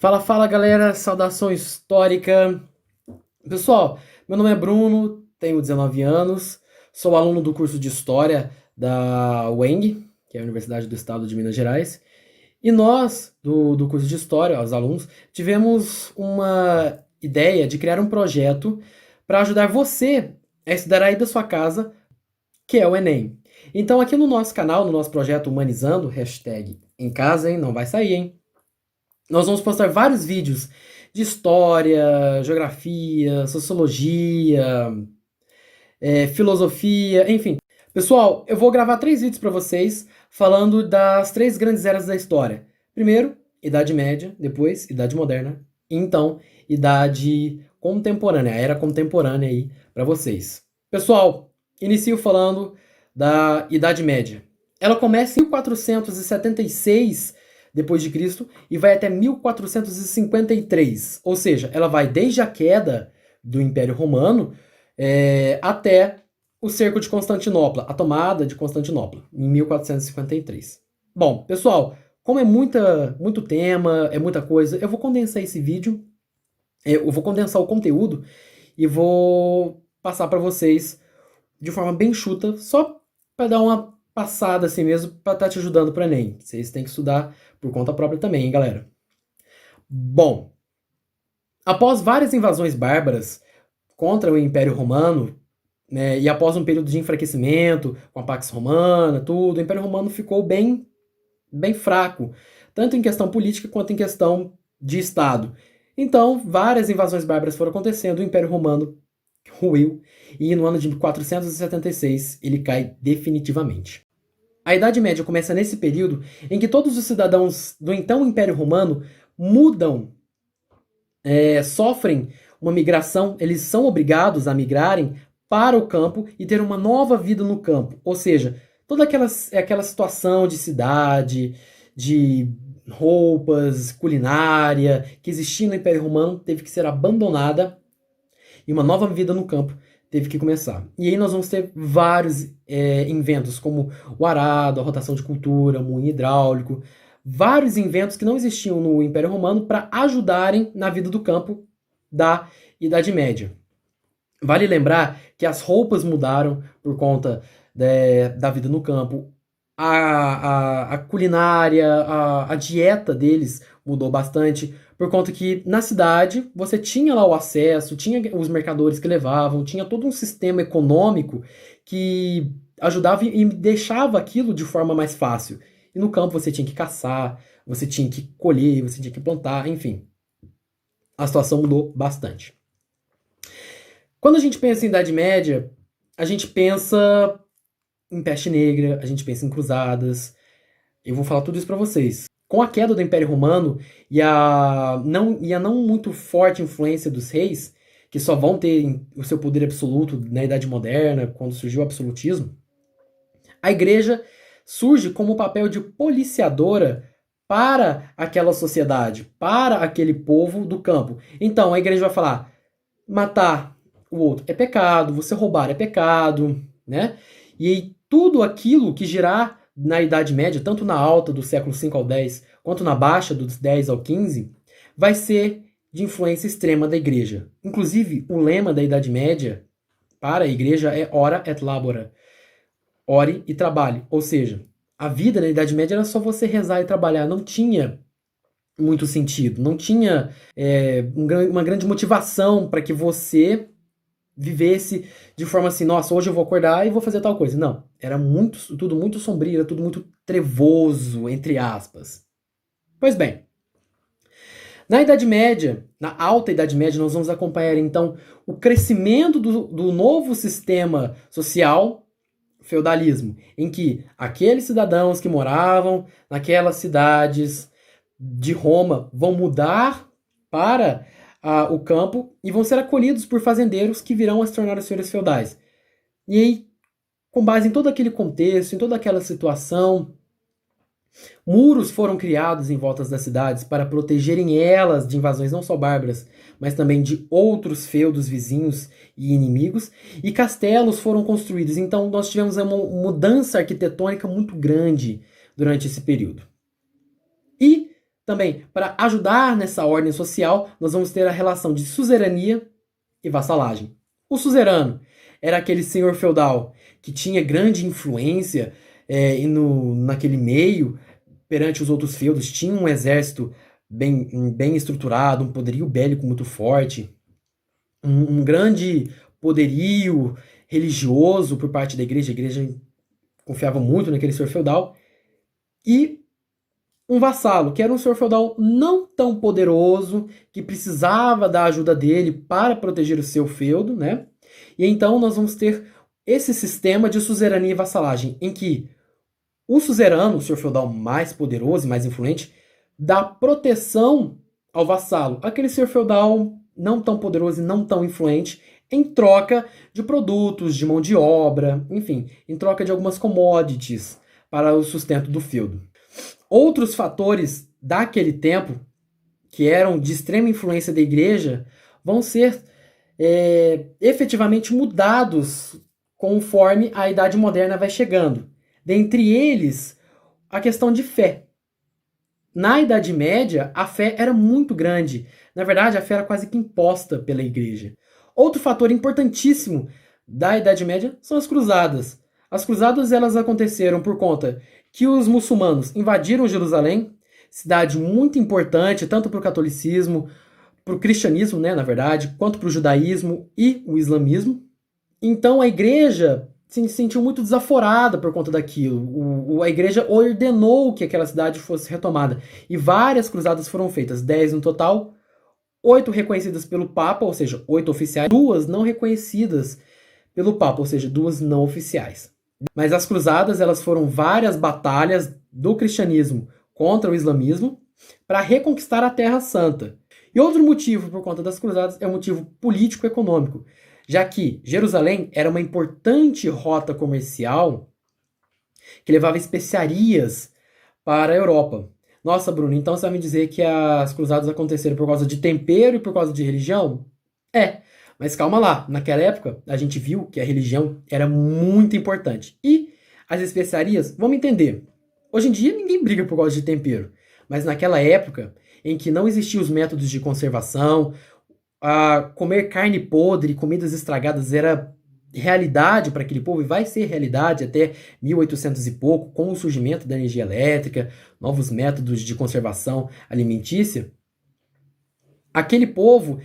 Fala, fala galera, saudação histórica. Pessoal, meu nome é Bruno, tenho 19 anos, sou aluno do curso de História da UENG, que é a Universidade do Estado de Minas Gerais, e nós, do curso de História, os alunos, tivemos uma ideia de criar um projeto para ajudar você a estudar aí da sua casa, que é o Enem. Então aqui no nosso canal, no nosso projeto Humanizando, hashtag em casa, hein, não vai sair, hein? Nós vamos postar vários vídeos de história, geografia, sociologia, filosofia, enfim. Pessoal, eu vou gravar 3 vídeos para vocês falando das 3 grandes eras da história. Primeiro, Idade Média, depois, Idade Moderna, e então, Idade Contemporânea, a Era Contemporânea aí para vocês. Pessoal, inicio falando da Idade Média. Ela começa em 1476 depois de Cristo e vai até 1453, ou seja, ela vai desde a queda do Império Romano até o cerco de Constantinopla, a tomada de Constantinopla, em 1453. Bom, pessoal, como é muito tema, é muita coisa, eu vou condensar esse vídeo, eu vou condensar o conteúdo e vou passar para vocês de forma bem enxuta, só para dar uma passada assim mesmo, para estar te ajudando para Enem. Vocês têm que estudar por conta própria também, hein, galera? Bom, após várias invasões bárbaras contra o Império Romano, né, e após um período de enfraquecimento, com a Pax Romana, tudo, o Império Romano ficou bem fraco, tanto em questão política quanto em questão de Estado. Então, várias invasões bárbaras foram acontecendo, o Império Romano ruiu, e no ano de 476 ele cai definitivamente. A Idade Média começa nesse período em que todos os cidadãos do então Império Romano mudam, sofrem uma migração, eles são obrigados a migrarem para o campo e ter uma nova vida no campo. Ou seja, toda aquela situação de cidade, de roupas, culinária que existia no Império Romano teve que ser abandonada e uma nova vida no campo teve que começar. E aí nós vamos ter vários inventos, como o arado, a rotação de cultura, o moinho hidráulico, vários inventos que não existiam no Império Romano para ajudarem na vida do campo da Idade Média. Vale lembrar que as roupas mudaram por conta da vida no campo, a culinária, a dieta deles mudou bastante, por conta que na cidade você tinha lá o acesso, tinha os mercadores que levavam, tinha todo um sistema econômico que ajudava e deixava aquilo de forma mais fácil. E no campo você tinha que caçar, você tinha que colher, você tinha que plantar, enfim. A situação mudou bastante. Quando a gente pensa em Idade Média, a gente pensa em peste negra, a gente pensa em cruzadas. Eu vou falar tudo isso para vocês. Com a queda do Império Romano e a não muito forte influência dos reis, que só vão ter o seu poder absoluto na Idade Moderna, quando surgiu o absolutismo, a igreja surge como o papel de policiadora para aquela sociedade, para aquele povo do campo. Então a igreja vai falar: matar o outro é pecado, você roubar é pecado, né? E aí tudo aquilo que girar na Idade Média, tanto na alta do século V ao X, quanto na baixa dos 10 ao 15, vai ser de influência extrema da igreja. Inclusive, o lema da Idade Média para a igreja é ora et labora, ore e trabalhe. Ou seja, a vida na Idade Média era só você rezar e trabalhar, não tinha muito sentido, não tinha uma grande motivação para que você vivesse de forma assim: nossa, hoje eu vou acordar e vou fazer tal coisa. Não, era tudo muito sombrio, era tudo muito trevoso, entre aspas. Pois bem, na Idade Média, na Alta Idade Média, nós vamos acompanhar então o crescimento do novo sistema social, feudalismo, em que aqueles cidadãos que moravam naquelas cidades de Roma vão mudar para o campo e vão ser acolhidos por fazendeiros que virão a se tornar os senhores feudais. E aí, com base em todo aquele contexto, em toda aquela situação, muros foram criados em volta das cidades para protegerem elas de invasões não só bárbaras, mas também de outros feudos vizinhos e inimigos, e castelos foram construídos. Então nós tivemos uma mudança arquitetônica muito grande durante esse período. E Também, para ajudar nessa ordem social, nós vamos ter a relação de suzerania e vassalagem. O suzerano era aquele senhor feudal que tinha grande influência naquele meio perante os outros feudos, tinha um exército bem estruturado, um poderio bélico muito forte, um grande poderio religioso por parte da igreja. A igreja confiava muito naquele senhor feudal. E um vassalo, que era um senhor feudal não tão poderoso, que precisava da ajuda dele para proteger o seu feudo, né? E então nós vamos ter esse sistema de suzerania e vassalagem, em que o suzerano, o senhor feudal mais poderoso e mais influente, dá proteção ao vassalo, aquele senhor feudal não tão poderoso e não tão influente, em troca de produtos, de mão de obra, enfim, em troca de algumas commodities para o sustento do feudo. Outros fatores daquele tempo, que eram de extrema influência da igreja, vão ser efetivamente mudados conforme a Idade Moderna vai chegando. Dentre eles, a questão de fé. Na Idade Média, a fé era muito grande. Na verdade, a fé era quase que imposta pela igreja. Outro fator importantíssimo da Idade Média são as cruzadas. As cruzadas elas aconteceram por conta que os muçulmanos invadiram Jerusalém, cidade muito importante tanto para o catolicismo, para o cristianismo, né, na verdade, quanto para o judaísmo e o islamismo. Então a igreja se sentiu muito desaforada por conta daquilo. A igreja ordenou que aquela cidade fosse retomada. E várias cruzadas foram feitas, 10 no total, 8 reconhecidas pelo Papa, ou seja, 8 oficiais, 2 não reconhecidas pelo Papa, ou seja, 2 não oficiais. Mas as cruzadas elas foram várias batalhas do cristianismo contra o islamismo para reconquistar a Terra Santa. E outro motivo por conta das cruzadas é um motivo político-econômico, já que Jerusalém era uma importante rota comercial que levava especiarias para a Europa. Nossa, Bruno, então você vai me dizer que as cruzadas aconteceram por causa de tempero e por causa de religião? Mas calma lá, naquela época a gente viu que a religião era muito importante. E as especiarias, vamos entender, hoje em dia ninguém briga por causa de tempero, mas naquela época em que não existiam os métodos de conservação, comer carne podre, comidas estragadas era realidade para aquele povo e vai ser realidade até 1800 e pouco, com o surgimento da energia elétrica, novos métodos de conservação alimentícia. Aquele povo,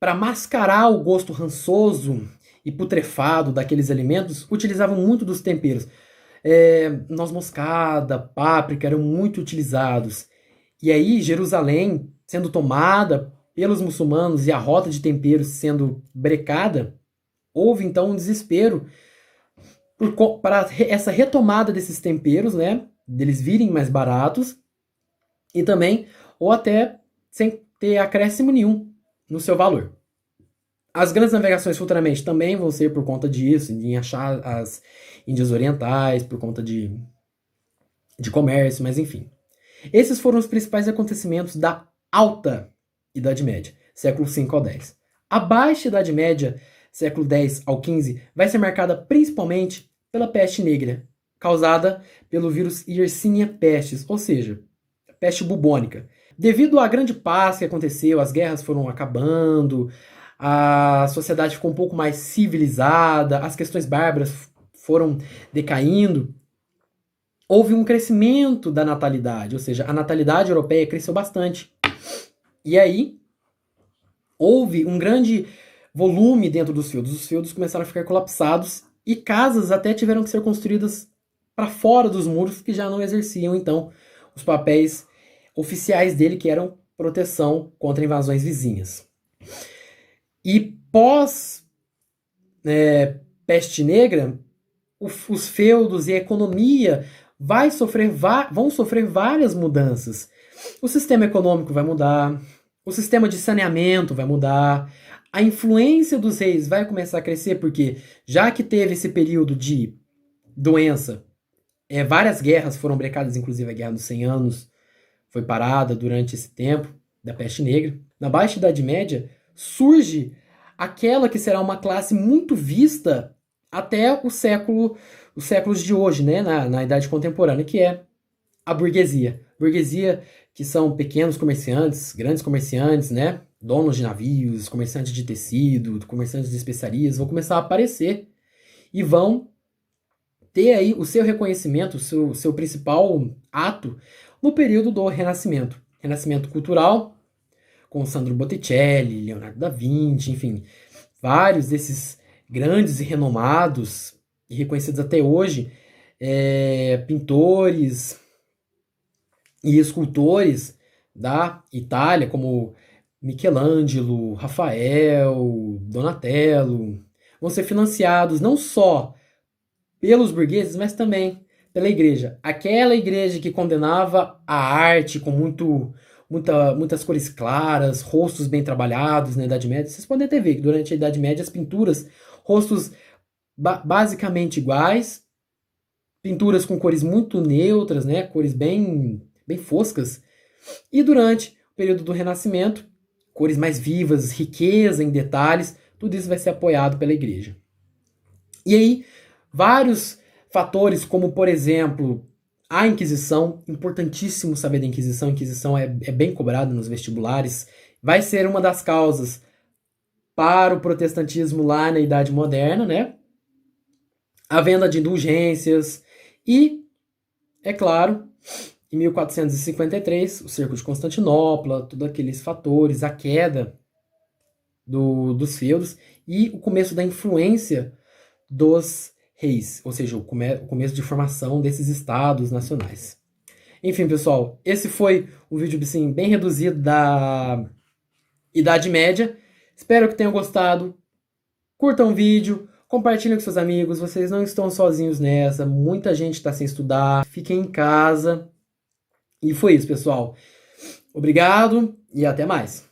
para mascarar o gosto rançoso e putrefado daqueles alimentos, utilizavam muito dos temperos. Noz moscada, páprica eram muito utilizados. E aí, Jerusalém, sendo tomada pelos muçulmanos e a rota de temperos sendo brecada, houve então um desespero para essa retomada desses temperos, né? Deles virem mais baratos e também, ou até sem ter acréscimo nenhum no seu valor. As grandes navegações futuramente também vão ser por conta disso, em achar as Índias Orientais, por conta de comércio, mas enfim. Esses foram os principais acontecimentos da Alta Idade Média, século V ao X. A Baixa Idade Média, século X ao XV, vai ser marcada principalmente pela peste negra, causada pelo vírus Yersinia pestis, ou seja, peste bubônica. Devido à grande paz que aconteceu, as guerras foram acabando, a sociedade ficou um pouco mais civilizada, as questões bárbaras foram decaindo, houve um crescimento da natalidade, ou seja, a natalidade europeia cresceu bastante. E aí, houve um grande volume dentro dos feudos. Os feudos começaram a ficar colapsados e casas até tiveram que ser construídas para fora dos muros, que já não exerciam, então, os papéis oficiais dele, que eram proteção contra invasões vizinhas. E pós peste negra, os feudos e a economia vão sofrer várias mudanças. O sistema econômico vai mudar, o sistema de saneamento vai mudar, a influência dos reis vai começar a crescer, porque já que teve esse período de doença, várias guerras foram brecadas, inclusive a Guerra dos 100 Anos foi parada durante esse tempo da peste negra. Na Baixa Idade Média surge aquela que será uma classe muito vista até os séculos de hoje, né, na Idade Contemporânea, que é a burguesia. Burguesia que são pequenos comerciantes, grandes comerciantes, né? Donos de navios, comerciantes de tecido, comerciantes de especiarias, vão começar a aparecer e vão ter aí o seu reconhecimento, o seu principal ato no período do Renascimento. Renascimento cultural, com Sandro Botticelli, Leonardo da Vinci, enfim, vários desses grandes e renomados e reconhecidos até hoje, pintores e escultores da Itália, como Michelangelo, Rafael, Donatello, vão ser financiados não só pelos burgueses, mas também pela igreja. Aquela igreja que condenava a arte com muitas cores claras, rostos bem trabalhados na Idade Média. Vocês podem até ver que durante a Idade Média as pinturas, rostos basicamente iguais, pinturas com cores muito neutras, né, cores bem foscas. E durante o período do Renascimento, cores mais vivas, riqueza em detalhes, tudo isso vai ser apoiado pela igreja. E aí, vários fatores, como por exemplo, a Inquisição, importantíssimo saber da Inquisição, a Inquisição é bem cobrada nos vestibulares, vai ser uma das causas para o protestantismo lá na Idade Moderna, né? A venda de indulgências e, é claro, em 1453, o cerco de Constantinopla, todos aqueles fatores, a queda dos feudos e o começo da influência dos reis, ou seja, o começo de formação desses estados nacionais. Enfim, pessoal, esse foi um vídeo assim, bem reduzido da Idade Média. Espero que tenham gostado. Curtam o vídeo, compartilhem com seus amigos. Vocês não estão sozinhos nessa. Muita gente está sem estudar. Fiquem em casa. E foi isso, pessoal. Obrigado e até mais.